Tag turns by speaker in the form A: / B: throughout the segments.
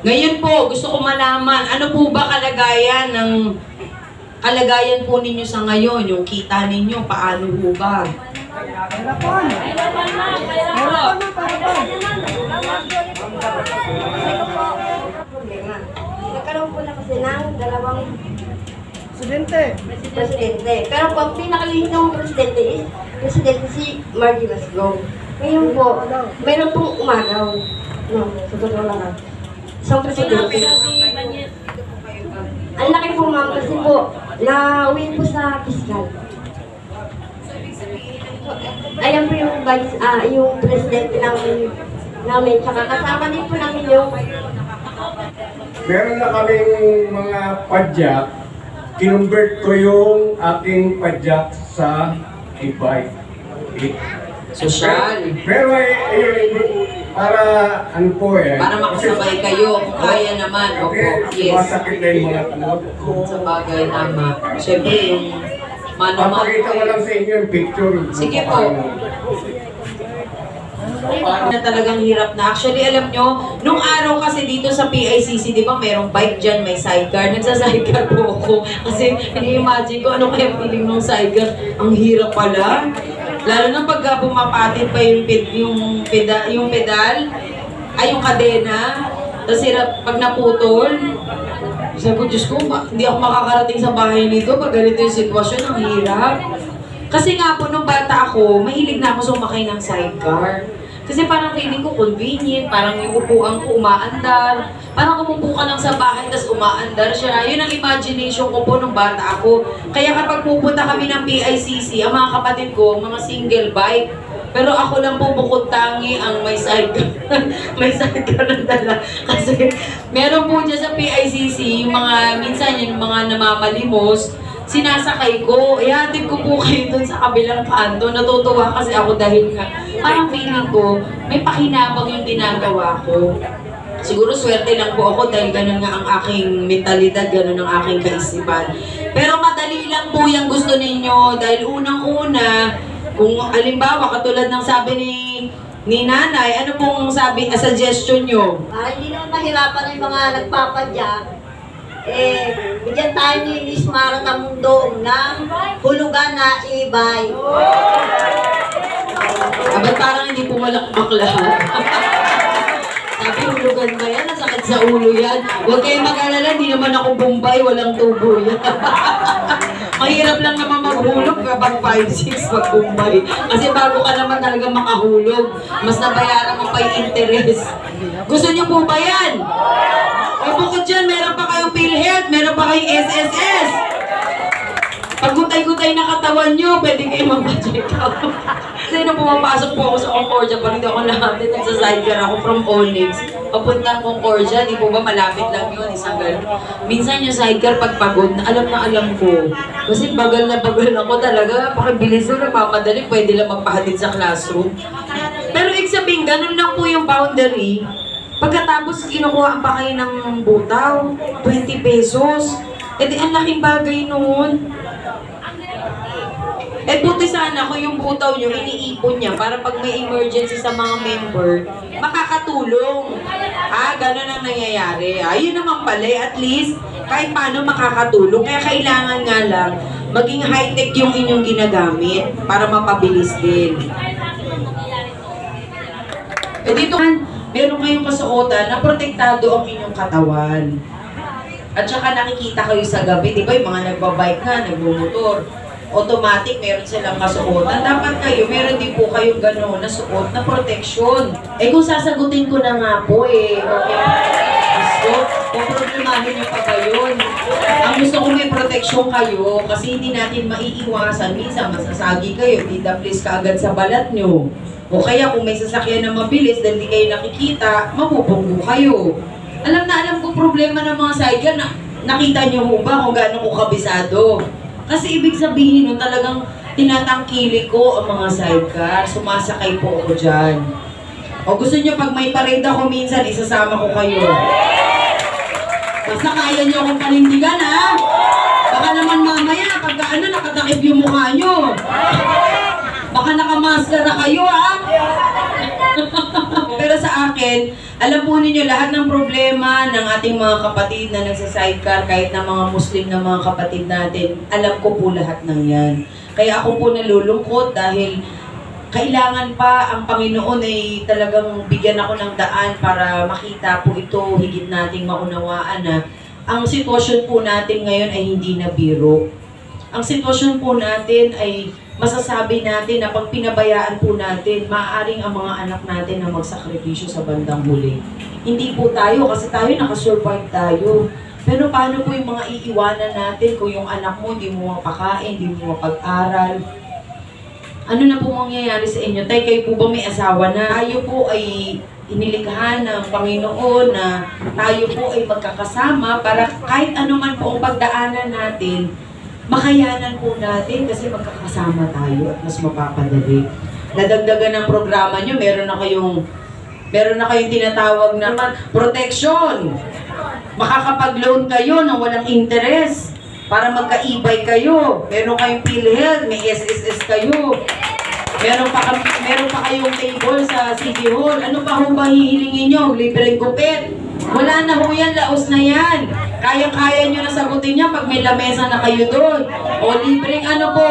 A: Ngayon po, gusto ko malaman, ano po ba kalagayan po ninyo sa ngayon? Yung kita ninyo, paano po ba?
B: Nagkaroon po na kasi ng dalawang
C: Presidente.
B: Pero po, ang pinakaliit ng presidente si Margie Lasgo. Ngayon po, meron pong umagaw. No, sa totoo lang. Isang presidente. Ang laki po ma'am kasi po, na-win po sa fiscal. Ayan po yung yung presidente namin, tsaka kasama din po namin yung
D: meron na kaming mga padyak. Kinonvert ko yung aking padyak sa e-bike.
A: Social.
D: Pero para ano po
A: Para makasabay kayo, kung kaya naman. Opo, yes.
D: Masakit na yung mga tunod ko.
A: Sa bagay, tama. Siyempre, yung
D: Papakita ko lang sa inyo yung picture.
A: Sige po. Na talagang hirap na. Actually, alam nyo, nung araw kasi dito sa PICC, di ba, merong bike dyan, may sidecar. Nagsa-sidecar po ako. Kasi, ini-imagine ko, ano kaya feeling nung sidecar? Ang hirap pala. Lalo na pagka pumapatid pa yung pedal, ay yung kadena. Tapos pag naputol, sabi ko, Diyos ko, hindi ako makakarating sa bahay nito pag ganito yung sitwasyon, ang hirap. Kasi nga po, nung bata ako, mahilig na ako sumakay ng sidecar. Kasi parang feeling ko convenient, parang yung upuan ko umaandar. Parang umupo ka lang sa bahay, tapos umaandar siya. Yun ang imagination ko po nung bata ako. Kaya kapag pupunta kami ng PICC, ang mga kapatid ko, mga single bike. Pero ako lang po bukod tangi ang may sidecar. May sidecar na dala. Kasi meron po dyan sa PICC, yung mga, minsan yung mga namamalimos, sinasakay ko, ihatid ko po kayo dun sa kabilang kanto. Natutuwa kasi ako dahil nga, parang feeling ko, may pakinabang yung ginagawa ko. Siguro swerte lang po ako dahil ganun nga ang aking mentalidad, ganun ang aking kaisipan. Pero madali lang po yung gusto ninyo dahil unang-una, kung alimbawa, katulad ng sabi ni nanay, ano pong suggestion nyo?
B: para hindi naman mahirapan yung mga nagpapadyak. Bigyan tayo ni Miss Mara Tamundong ng hulugan na e-bike.
A: Abay parang hindi pumalakpak lahat. Sabi, hulugan ba yan? Nasakit sa ulo yan. Huwag kayong mag-alala, hindi naman ako Bombay, walang tubo yan. Mahirap lang naman maghulog kapag 5-6 pag Bombay. Kasi bago ka naman talaga makahulog, mas nabayaran mo pa yung interest. Gusto niyo po ba yan? O bukod dyan, meron pa kayong PhilHealth, meron pa kayong SSS. Pag gutay-gutay na katawan nyo, pwede kayo mag-check out. Kasi nung pumapasok po ako sa Concordia, pag hindi ako natin, nagsa-sidecar ako from Onyx. Papuntang Concordia, di po ba malapit lang yun, isang gano'n. Minsan yung sidecar pag pagod, na alam ko. Kasi bagal na bagal ako talaga, pakibilis na mamadali, pwede lang magpahatid sa classroom. Pero ibig sabihin, ganun lang po yung boundary. Pagkatapos kinukuha pa kayo ng butaw, 20 pesos. Eh di ang laking bagay noon. Eh buti sana kung yung butaw nyo, iniipon niya para pag may emergency sa mga member, makakatulong. Ganun ang nangyayari. Yun naman pala, at least, kahit paano makakatulong. Kaya kailangan nga lang, maging high-tech yung inyong ginagamit para mapabilis din. Eh dito, meron kayong kasuotan na protektado ang inyong katawan. At saka nakikita kayo sa gabi, di ba yung mga nagbabike na, nagmumotor, automatic meron silang kasuotan. Dapat kayo, meron din po kayong gano'n na suot na protection. Eh kung sasagutin ko na nga po okay. Gusto, kung problemahin nyo pa ba yun? Ang gusto ko may protection kayo kasi hindi natin maiiwasan. Minsan masasagi kayo, didaplis ka agad sa balat nyo. O kaya kung may sasakyan na mabilis dahil di kayo nakikita, mapupunggo kayo. Alam ko problema ng mga sidecar na nakita nyo ho ba kung gaano ko kabisado? Kasi ibig sabihin nun talagang tinatangkili ko ang mga sidecar. Sumasakay po ako dyan. O gusto nyo pag may parade ako minsan, isasama ko kayo. Basta kaya nyo akong panindigan ha? Baka naman mamaya pagka nakatakip yung mukha nyo. Baka nakamaskara kayo ha? Pero sa akin, alam po ninyo lahat ng problema ng ating mga kapatid na nagsa-sidecar, kahit na mga Muslim na mga kapatid natin, alam ko po lahat ng yan. Kaya ako po nalulungkot dahil kailangan pa ang Panginoon ay talagang bigyan ako ng daan para makita po ito, higit nating maunawaan na ang sitwasyon po natin ngayon ay hindi na biro. Ang sitwasyon po natin ay masasabi natin na pag pinabayaan po natin, maaaring ang mga anak natin na magsakripisyo sa bandang huli. Hindi po tayo, kasi tayo nakasurvive tayo. Pero paano po yung mga iiwanan natin kung yung anak mo hindi mo mapakain, hindi mo mapag-aral? Ano na po mangyayari sa inyo? Tay, kayo po ba may asawa na? Tayo po ay inilikha ng Panginoon na tayo po ay magkakasama para kahit ano man po ang pagdaanan natin, makayanan po natin kasi magkakasama tayo at mas mapapadali. Nadagdagan ng programa nyo, meron na kayong tinatawag na protection. Makakapag-loan kayo ng walang interest para magka-e-bike kayo. Meron kayong PhilHealth, may SSS kayo. Meron pa kayong table sa City Hall. Ano pa ho ba hihilingin nyo? Libreng gupit. Wala na ho yan, laos na yan. Kaya-kaya nyo na sagutin yan pag may lamesa na kayo doon. O libreng ano po?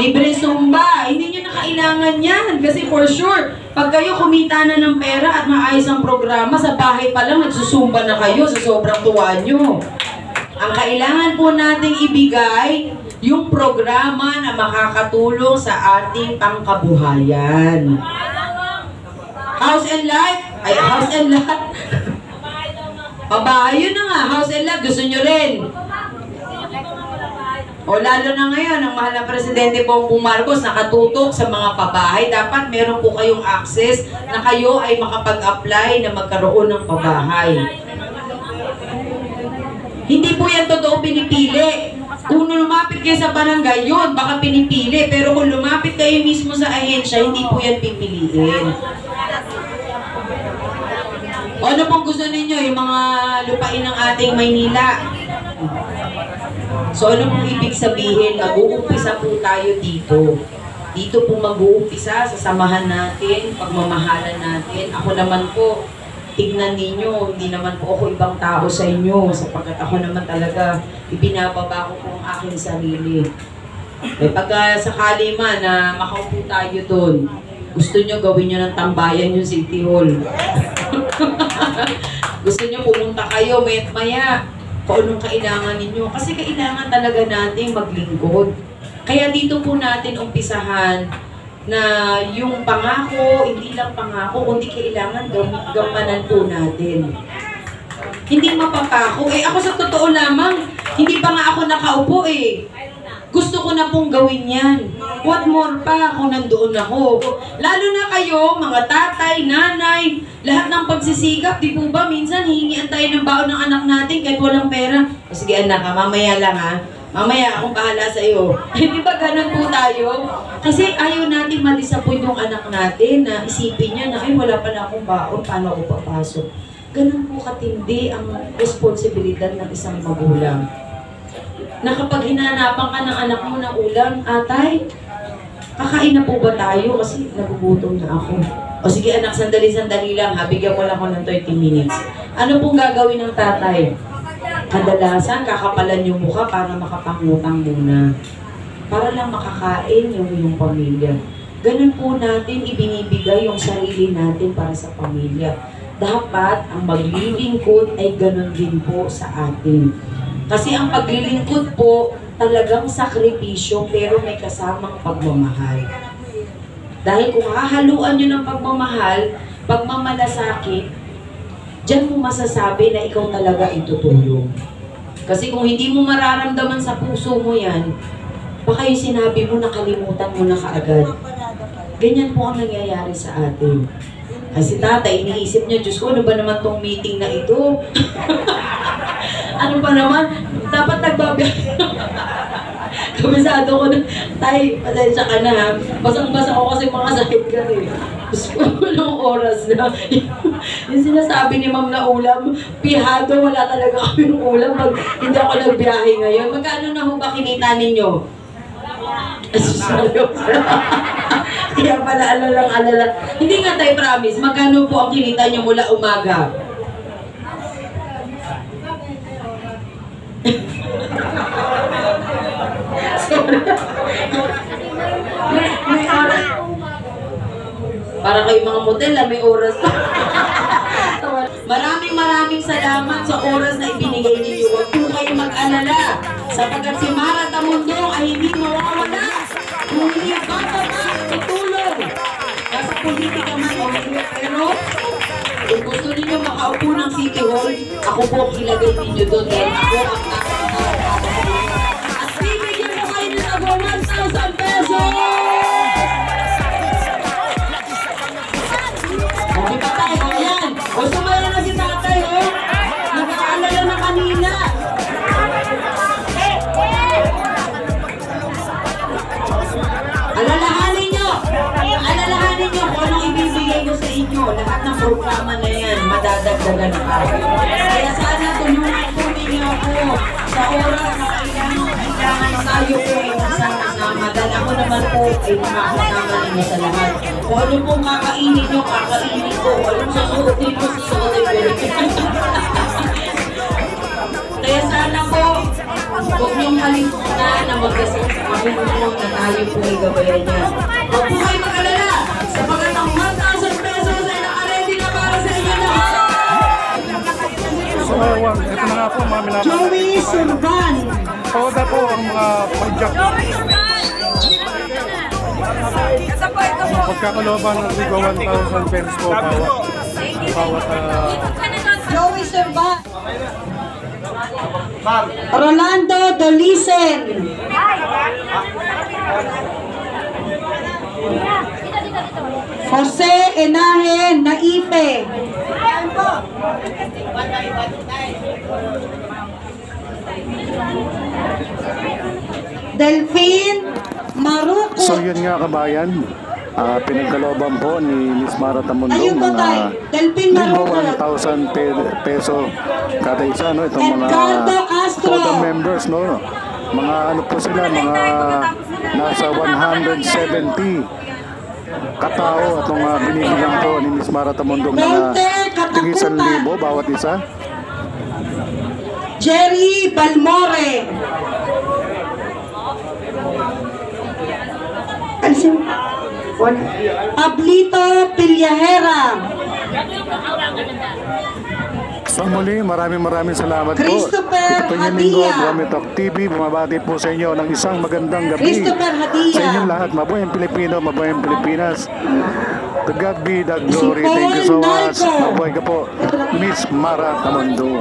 A: Libreng Zumba. Hindi nyo na kailangan yan. Kasi for sure, pag kayo kumita na ng pera at maayos ang programa, sa bahay pa lang nagsusumba na kayo sa sobrang tuwa nyo. Ang kailangan po nating ibigay, yung programa na makakatulong sa ating pangkabuhayan. House and Life? Ay, House and Life. Pabahay, yun na nga. House and Life, gusto nyo rin. O lalo na ngayon, ang mahal na Presidente Bongbong Marcos nakatutok sa mga pabahay. Dapat meron po kayong access na kayo ay makapag-apply na magkaroon ng pabahay. Hindi po yan totoo pinipili. Kung lumapit kayo sa barangay, yun, baka pinipili. Pero kung lumapit kayo mismo sa ahensya, hindi po yan pipiliin. O ano pong gusto ninyo? Yung mga lupain ng ating Maynila. So ano pong ibig sabihin? Mag-uumpisa po tayo dito. Dito po mag-uumpisa, sasamahan natin, pagmamahalan natin. Ako naman po, tignan ninyo, hindi naman po ako ibang tao sa inyo sapagkat ako naman talaga ibinababa ko po ang aking sarili. Eh, pagka sakali man na makaupo tayo doon, gusto nyo gawin nyo ng tambayan yung City Hall. Gusto nyo pumunta kayo maya kung anong kailangan ninyo. Kasi kailangan talaga natin maglingkod. Kaya dito po natin umpisahan na yung pangako, hindi lang pangako, kundi kailangan gampanan po natin. Hindi mapapako. Eh ako sa totoo lamang, hindi pa nga ako nakaupo eh. Gusto ko na pong gawin yan. What more pa kung nandoon ako. Lalo na kayo, mga tatay, nanay, lahat ng pagsisikap, di po ba minsan hihingian tayo ng baon ng anak natin kahit walang pera. O sige anak, mamaya lang ha. Mamaya akong bahala sa iyo. Hindi ba ganun po tayo? Kasi ayaw natin ma-disappoint yung anak natin na isipin niya na ay wala pala akong baon, paano ako papasok. Ganun po katindi ang responsibilidad ng isang magulang. Na kapag hinanapan ka ng anak mo ng ulam, atay, kakain na po ba tayo? Kasi nagugutom na ako. O sige anak, sandali-sandali lang ha, bigyan mo lang ako ng 30 minutes. Ano pong gagawin ng tatay? Kadalasan, kakapalan yung mukha para makapangutang muna. Para lang makakain yung pamilya. Ganun po natin ibinibigay yung sarili natin para sa pamilya. Dapat, ang maglilingkod ay ganun din po sa atin. Kasi ang paglilingkod po, talagang sakripisyo pero may kasamang pagmamahal. Dahil kung hahaluan nyo ng pagmamahal, pagmamalasakit, diyan mo masasabi na ikaw talaga itutulong. Kasi kung hindi mo mararamdaman sa puso mo yan, baka yung sinabi mo, nakalimutan mo na kaagad. Ganyan po ang nangyayari sa atin. Kasi tatay, iniisip niya, Diyos ko, ano ba naman tong meeting na ito? Ano ba naman? Dapat nagbabiyak. Kabisado ko na, tay, pasensya ka na ha. Basang-basa ko kasi mga sakit ka eh. Diyos ko, anong oras na. Yung sinasabi ni ma'am na ulam, pihado, wala talaga kami ng ulam pag hindi ako nagbiyahe ngayon. Magkano na ho ba kinita ninyo? Kaya pala alala. Hindi nga tayo promise, magkano po ang kinita nyo mula umaga? Sorry. May oras. Para kayo mga model, may oras pa. Maraming salamat sa oras na ibinigay ninyo. Huwag po kayo mag-alala. Sapagkat si Mara Tamundong ay hindi mawawala. Kung hindi bababa, tutulong. Nasa politika man o hindi. Pero, kung gusto ninyo makaupo ng City Hall, ako po ang ilagay ninyo doon. Dahil ako ang at bibigyan mo kayo ng tabo 1,000 pesos! Okay pa tayo, ayan. O sumaya na si tatay, oh. Nagkaalala na kanina. Alalahanin nyo kung anong ibibigay ko sa inyo. Lahat ng programa na yan, madadagdagan na kayo. Kaya sana tulungan po ninyo ako sa oras na kailangan tayo po ay magsama-sama. Dahil ako naman po ay makakasama ninyo sa lahat. Kung ano pong kakainin nyo, kakainin ko. Kung anong susuotin ko, susuotin ko. Kaya sana po, huwag niyong kalimutan na magkasama na tayo po ay gabayan niya. Huwag po kayo mag-alala, sapagat ang 1,000 pesos ay naka-ready na para sa inyo lahat.
C: So, ito na nga po mga minamahal.
A: Joey Surban.
C: Paoda po ang mga pajak. Pagkakalooban ng Liga 1,000 pesos po bawat
A: Joey Surban. Rolando Dolisen. Jose Enaje Naife. Delphine Maruco.
C: So yun nga kabayan, pinagkalooban po ni Miss Mara Tamundong
A: Ayun po tayo, Delphine
C: Ligo
A: Maruco.
C: 1,000 peso kada isa, no? Itong mga
A: Edgardo Castro.
C: total members, no? Mga ano po sila, mga nasa 170 katao itong binibigyan po ni Miss Mara Tamundong na tig 1,000 bawat isa.
A: Jerry Balmore. Pablito Pillajera.
C: So muli, maraming salamat po.
A: Christopher
C: Ito yung linggo,
A: Hadia.
C: Brome Talk TV. Bumabati po sa inyo ng isang magandang gabi.
A: Christopher Hadia.
C: Sa inyong lahat, mabuhay ang Pilipino, mabuhay ang Pilipinas. To God be the glory. Thank you so much. Mabuhay ka po, Miss Mara Tamundong.